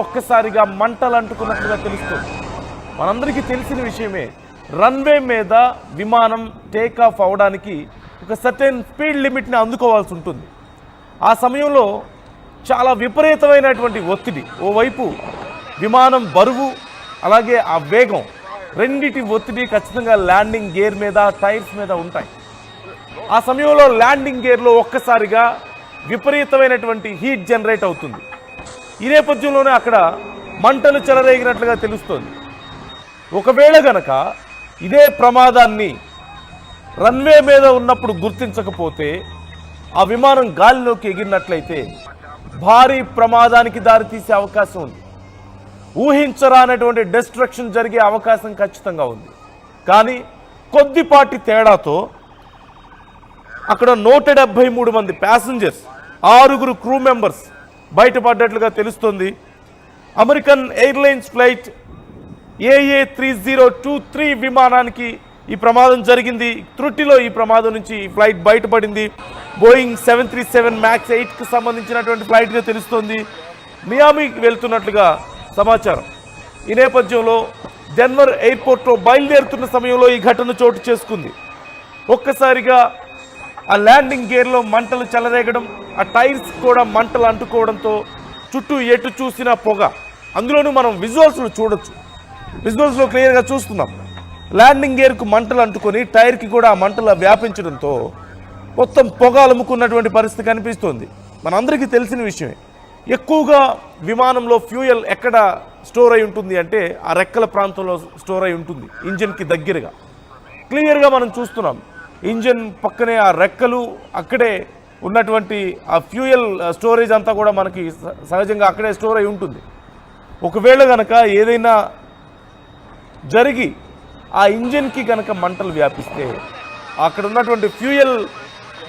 ఒక్కసారిగా మంటలు అంటుకున్నట్లుగా తెలుస్తుంది. మనందరికీ తెలిసిన విషయమే, రన్వే మీద విమానం టేక్ ఆఫ్ అవడానికి ఒక సర్టెన్ స్పీడ్ లిమిట్ని అందుకోవాల్సి ఉంటుంది. ఆ సమయంలో చాలా విపరీతమైనటువంటి ఒత్తిడి, ఓవైపు విమానం బరువు అలాగే ఆ వేగం రెండిటి ఒత్తిడి ఖచ్చితంగా ల్యాండింగ్ గేర్ మీద టైర్స్ మీద ఉంటాయి. ఆ సమయంలో ల్యాండింగ్ గేర్లో ఒక్కసారిగా విపరీతమైనటువంటి హీట్ జనరేట్ అవుతుంది. ఈ నేపథ్యంలోనే అక్కడ మంటలు చెలరేగినట్లుగా తెలుస్తోంది. ఒకవేళ గనక ఇదే ప్రమాదాన్ని రన్వే మీద ఉన్నప్పుడు గుర్తించకపోతే ఆ విమానం గాలిలోకి ఎగిరినట్లయితే భారీ ప్రమాదానికి దారితీసే అవకాశం ఉంది. ఊహించరానటువంటి డిస్ట్రక్షన్ జరిగే అవకాశం ఖచ్చితంగా ఉంది. కానీ కొద్దిపాటి తేడాతో అక్కడ 173 మంది ప్యాసింజర్స్, 6 క్రూ మెంబర్స్ బయటపడ్డట్లుగా తెలుస్తోంది. అమెరికన్ ఎయిర్లైన్స్ ఫ్లైట్ AA3023 విమానానికి ఈ ప్రమాదం జరిగింది. త్రుటిలో ఈ ప్రమాదం నుంచి ఫ్లైట్ బయటపడింది. బోయింగ్ 737 MAX 8కి సంబంధించినటువంటి ఫ్లైట్గా తెలుస్తోంది. మియామికి వెళ్తున్నట్లుగా సమాచారం. ఈ నేపథ్యంలో డెన్వర్ ఎయిర్పోర్ట్లో బయలుదేరుతున్న సమయంలో ఈ ఘటన చోటు చేసుకుంది. ఒక్కసారిగా ఆ ల్యాండింగ్ గేర్లో మంటలు చెలరేగడం, ఆ టైర్స్ కూడా మంటలు అంటుకోవడంతో చుట్టూ ఎటు చూసినా పొగ. అందులోనూ మనం విజువల్స్లో చూడొచ్చు, విజువల్స్లో క్లియర్గా చూస్తున్నాం. ల్యాండింగ్ గేర్కు మంటలు అంటుకొని టైర్కి కూడా ఆ మంటలు వ్యాపించడంతో మొత్తం పొగ అలుముకున్నటువంటి పరిస్థితి కనిపిస్తోంది. మనందరికీ తెలిసిన విషయమే, ఎక్కువగా విమానంలో ఫ్యూయల్ ఎక్కడ స్టోర్ అయి ఉంటుంది అంటే ఆ రెక్కల ప్రాంతంలో స్టోర్ అయి ఉంటుంది, ఇంజిన్కి దగ్గరగా. క్లియర్గా మనం చూస్తున్నాం, ఇంజిన్ పక్కనే ఆ రెక్కలు, అక్కడే ఉన్నటువంటి ఆ ఫ్యూయల్ స్టోరేజ్ అంతా కూడా మనకి సహజంగా అక్కడే స్టోర్ అయి ఉంటుంది. ఒకవేళ కనుక ఏదైనా జరిగి ఆ ఇంజిన్కి కనుక మంటలు వ్యాపిస్తే, అక్కడ ఉన్నటువంటి ఫ్యూయల్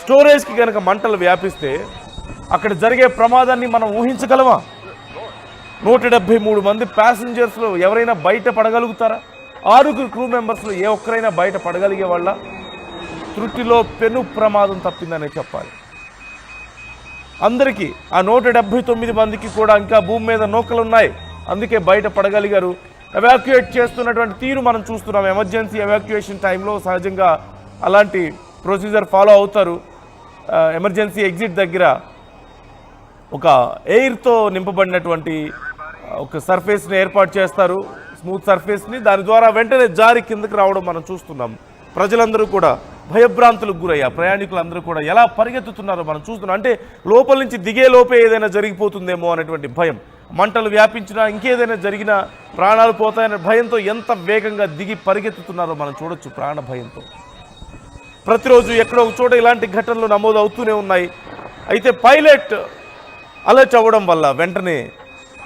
స్టోరేజ్కి కనుక మంటలు వ్యాపిస్తే అక్కడ జరిగే ప్రమాదాన్ని మనం ఊహించగలమా? 173 మంది ప్యాసింజర్స్లో ఎవరైనా బయట పడగలుగుతారా? 6 క్రూ మెంబర్స్లో ఏ ఒక్కరైనా బయట పడగలిగే వాళ్ళ? త్రుటిలో పెను ప్రమాదం తప్పిందనే చెప్పాలి. అందరికీ ఆ 179 మందికి కూడా ఇంకా భూమి మీద నూకలున్నాయి, అందుకే బయట పడగలిగారు. ఎవాక్యుయేట్ చేస్తున్నటువంటి తీరు మనం చూస్తున్నాం. ఎమర్జెన్సీ ఎవాక్యుయేషన్ టైంలో సహజంగా అలాంటి ప్రొసీజర్ ఫాలో అవుతారు. ఎమర్జెన్సీ ఎగ్జిట్ దగ్గర ఒక ఎయిర్తో నింపబడినటువంటి ఒక సర్ఫేస్ని ఏర్పాటు చేస్తారు, స్మూత్ సర్ఫేస్ని. దాని ద్వారా వెంటనే జారి కిందకి రావడం మనం చూస్తున్నాం. ప్రజలందరూ కూడా భయభ్రాంతులకు గురయ్యారు. ప్రయాణికులందరూ కూడా ఎలా పరిగెత్తుతున్నారో మనం చూస్తున్నాం. అంటే లోపల నుంచి దిగే లోపే ఏదైనా జరిగిపోతుందేమో అనేటువంటి భయం, మంటలు వ్యాపించినా ఇంకేదైనా జరిగినా ప్రాణాలు పోతాయనే భయంతో ఎంత వేగంగా దిగి పరిగెత్తుతున్నారో మనం చూడొచ్చు. ప్రాణ భయంతో ప్రతిరోజు ఎక్కడో ఒక చోట ఇలాంటి ఘటనలు నమోదు అవుతూనే ఉన్నాయి. అయితే పైలట్ అలర్ట్ అవ్వడం వల్ల వెంటనే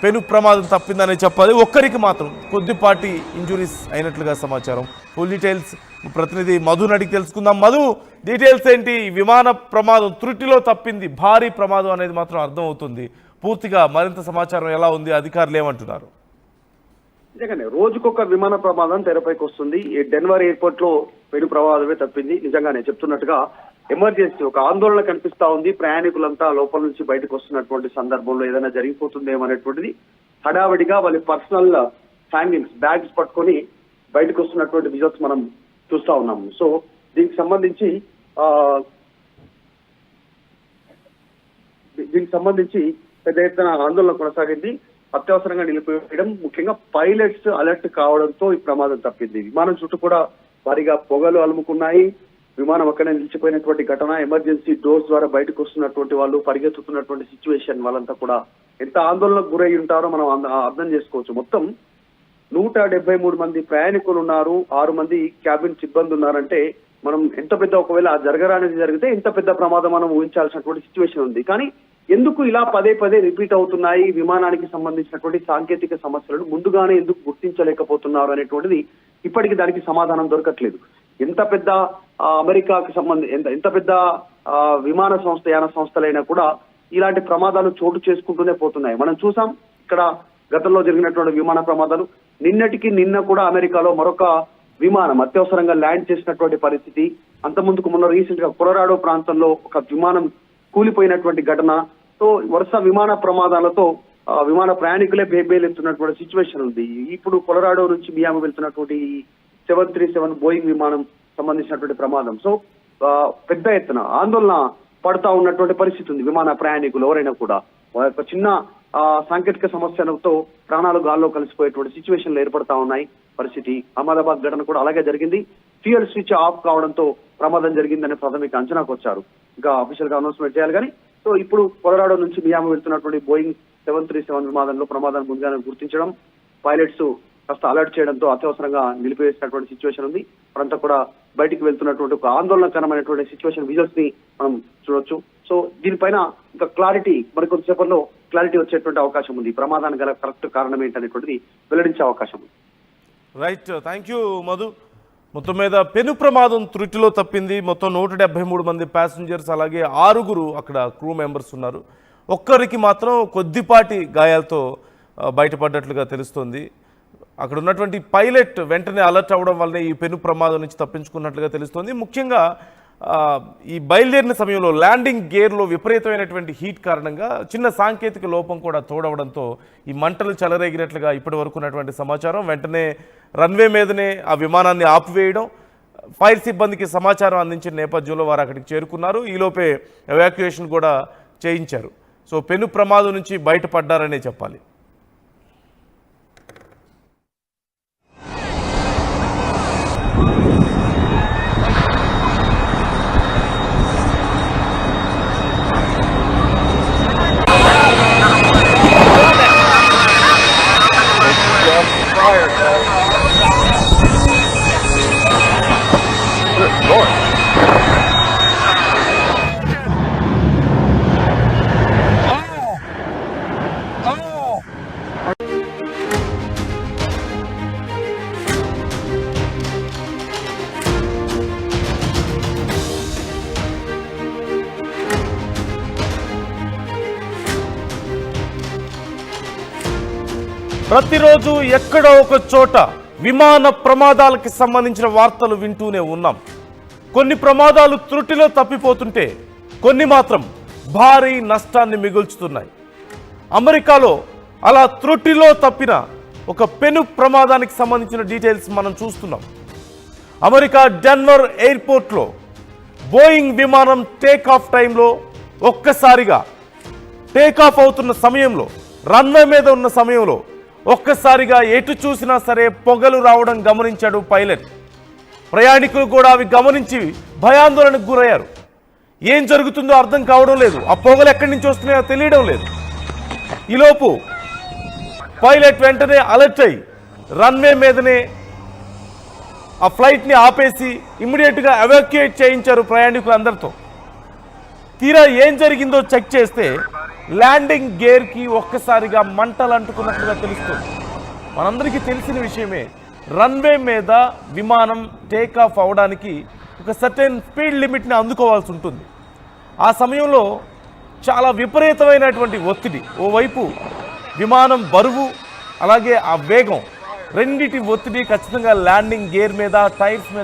పెను ప్రమాదం తప్పిందని చెప్పాలి. ఒక్కరికి మాత్రం కొద్దిపాటి ఇంజురీస్ అయినట్లుగా సమాచారం. ఫుల్ డీటెయిల్స్ ప్రతినిధి మధుని అడిగి తెలుసుకుందాం. మధు, డీటెయిల్స్ ఏంటి? విమాన ప్రమాదం త్రుటిలో తప్పింది, భారీ ప్రమాదం అనేది మాత్రం అర్థమవుతుంది. పూర్తిగా మరింత సమాచారం ఎలా ఉంది, అధికారులు ఏమంటున్నారు? నిజంగానే రోజుకొక విమాన ప్రమాదం తెరపైకి వస్తుంది. ఈ డెన్వర్ ఎయిర్పోర్ట్ లో పెను ప్రమాదమే తప్పింది. నిజంగానే చెప్తున్నట్టుగా ఎమర్జెన్సీ ఒక ఆందోళన కనిపిస్తా ఉంది. ప్రయాణికులంతా లోపల నుంచి బయటకు వస్తున్నటువంటి సందర్భంలో ఏదైనా జరిగిపోతుందేమో అనేటువంటిది హడావిడిగా వాళ్ళ పర్సనల్ హ్యాంగింగ్స్, బ్యాగ్స్ పట్టుకొని బయటకు వస్తున్నటువంటి విజువల్స్ మనం చూస్తా ఉన్నాము. సో దీనికి సంబంధించి పెద్ద ఎత్తున ఆందోళన కొనసాగింది. అత్యవసరంగా నిలిపివేయడం, ముఖ్యంగా పైలట్స్ అలర్ట్ కావడంతో ఈ ప్రమాదం తప్పింది. విమానం చుట్టూ కూడా భారీగా పొగలు అలుముకున్నాయి. విమానం అక్కడే నిలిచిపోయినటువంటి ఘటన, ఎమర్జెన్సీ డోర్స్ ద్వారా బయటకు వస్తున్నటువంటి వాళ్ళు, పరిగెత్తుతున్నటువంటి సిచ్యువేషన్, వాళ్ళంతా కూడా ఎంత ఆందోళనకు గురై ఉంటారో మనం అర్థం చేసుకోవచ్చు. మొత్తం 173 మంది ప్రయాణికులు ఉన్నారు, 6 మంది క్యాబిన్ సిబ్బంది ఉన్నారంటే మనం ఎంత పెద్ద, ఒకవేళ జరగరానిది జరిగితే ఎంత పెద్ద ప్రమాదం మనం ఊహించాల్సినటువంటి సిచ్యువేషన్ ఉంది. కానీ ఎందుకు ఇలా పదే పదే రిపీట్ అవుతున్నాయి? విమానానికి సంబంధించినటువంటి సాంకేతిక సమస్యలను ముందుగానే ఎందుకు గుర్తించలేకపోతున్నారు అనేటువంటిది ఇప్పటికీ దానికి సమాధానం దొరకట్లేదు. ఎంత పెద్ద అమెరికాకి ఎంత పెద్ద విమాన సంస్థ, యాన సంస్థలైనా కూడా ఇలాంటి ప్రమాదాలు చోటు చేసుకుంటూనే పోతున్నాయి. మనం చూసాం ఇక్కడ గతంలో జరిగినటువంటి విమాన ప్రమాదాలు. నిన్న కూడా అమెరికాలో మరొక విమానం అత్యవసరంగా ల్యాండ్ చేసినటువంటి పరిస్థితి. అంతకుముందుకు మొన్న రీసెంట్ గా కొలరాడో ప్రాంతంలో ఒక విమానం కూలిపోయినటువంటి ఘటన. సో వరుస విమాన ప్రమాదాలతో విమాన ప్రయాణికులే బేబేలెత్తున్నటువంటి సిచ్యువేషన్ ఉంది. ఇప్పుడు కొలరాడో నుంచి మియామి వెళ్తున్నటువంటి 737 బోయింగ్ విమానం సంబంధించినటువంటి ప్రమాదం. సో పెద్ద ఎత్తున ఆందోళన పడతా ఉన్నటువంటి పరిస్థితి ఉంది. విమాన ప్రయాణికులు ఎవరైనా కూడా ఒక చిన్న సాంకేతిక సమస్యలతో ప్రాణాలు గాల్లో కలిసిపోయేటువంటి సిచ్యువేషన్లు ఏర్పడతా ఉన్నాయి పరిస్థితి. అహ్మదాబాద్ ఘటన కూడా అలాగే జరిగింది. ఫ్యూయల్ స్విచ్ ఆఫ్ కావడంతో ప్రమాదం జరిగిందని ప్రాథమిక అంచనాకు వచ్చారు. ఇంకా అఫీషియల్ గా అనౌన్స్మెంట్ చేయాలి కానీ. సో ఇప్పుడు కొలరాడో నుంచి మియామి వెళ్తున్నటువంటి బోయింగ్ 737 విమానంలో ప్రమాదాన్ని ముందుగానే గుర్తించడం, పైలట్స్ కాస్త అలర్ట్ చేయడంతో అత్యవసరంగా నిలిపివేసినటువంటి సిచ్యువేషన్ ఉంది. మరంతా కూడా బయటికి వెళ్తున్నటువంటి ఒక ఆందోళనకరమైనటువంటి సిచ్యువేషన్ విజువల్స్ ని మనం చూడొచ్చు. సో దీనిపైన ఇంకా క్లారిటీ మరికొంతసేపట్లో క్లారిటీ వచ్చేటువంటి అవకాశం ఉంది. ప్రమాదానికి గల కరెక్ట్ కారణం ఏంటనేటువంటిది వెల్లడించే అవకాశం ఉంది. Right, thank you Madhu. మొత్తం మీద పెను ప్రమాదం త్రుటిలో తప్పింది. మొత్తం 173 మంది ప్యాసింజర్స్, అలాగే 6 అక్కడ క్రూ మెంబర్స్ ఉన్నారు. ఒక్కరికి మాత్రం కొద్దిపాటి గాయాలతో బయటపడ్డట్లుగా తెలుస్తోంది. అక్కడ ఉన్నటువంటి పైలట్ వెంటనే అలర్ట్ అవ్వడం వల్లనే ఈ పెను ప్రమాదం నుంచి తప్పించుకున్నట్లుగా తెలుస్తోంది. ముఖ్యంగా ఈ బయలుదేరిన సమయంలో ల్యాండింగ్ గేర్లో విపరీతమైనటువంటి హీట్ కారణంగా చిన్న సాంకేతిక లోపం కూడా తోడవడంతో ఈ మంటలు చెలరేగినట్లుగా ఇప్పటి వరకు ఉన్నటువంటి సమాచారం. వెంటనే రన్వే మీదనే ఆ విమానాన్ని ఆపివేయడం, ఫైర్ సిబ్బందికి సమాచారం అందించిన నేపథ్యంలో వారు అక్కడికి చేరుకున్నారు. ఈలోపే ఎవాక్యుయేషన్ కూడా చేయించారు. సో పెను ప్రమాదం నుంచి బయటపడ్డారనే చెప్పాలి. ప్రతిరోజు ఎక్కడో ఒక చోట విమాన ప్రమాదాలకు సంబంధించిన వార్తలు వింటూనే ఉన్నాం. కొన్ని ప్రమాదాలు త్రుటిలో తప్పిపోతుంటే కొన్ని మాత్రం భారీ నష్టాన్ని మిగుల్చుతున్నాయి. అమెరికాలో అలా త్రుటిలో తప్పిన ఒక పెను ప్రమాదానికి సంబంధించిన డీటెయిల్స్ మనం చూస్తున్నాం. అమెరికా డెన్వర్ ఎయిర్పోర్ట్లో బోయింగ్ విమానం టేక్ ఆఫ్ టైంలో ఒక్కసారిగా టేక్ ఆఫ్ అవుతున్న సమయంలో, రన్వే మీద ఉన్న సమయంలో ఒక్కసారిగా ఎటు చూసినా సరే పొగలు రావడం గమనించాడు పైలట్. ప్రయాణికులు కూడా అవి గమనించి భయాందోళనకు గురయ్యారు. ఏం జరుగుతుందో అర్థం కావడం లేదు. ఆ పొగలు ఎక్కడి నుంచి వస్తున్నాయో తెలియడం లేదు. ఈలోపు పైలట్ వెంటనే అలర్ట్ అయ్యి రన్వే మీదనే ఆ ఫ్లైట్ని ఆపేసి ఇమ్మీడియట్గా ఎవాక్యుయేట్ చేయించారు ప్రయాణికులందరితో. తీరా ఏం జరిగిందో చెక్ చేస్తే ల్యాండింగ్ గేర్కి ఒక్కసారిగా మంటలు అంటుకున్నట్లుగా తెలుస్తుంది. మనందరికీ తెలిసిన విషయమే, రన్వే మీద విమానం టేకాఫ్ అవడానికి ఒక సర్టెన్ స్పీడ్ లిమిట్ని అందుకోవాల్సి ఉంటుంది. ఆ సమయంలో చాలా విపరీతమైనటువంటి ఒత్తిడి, ఓవైపు విమానం బరువు అలాగే ఆ వేగం, రెండిటి ఒత్తిడి ఖచ్చితంగా ల్యాండింగ్ గేర్ మీద, టైర్స్ మీద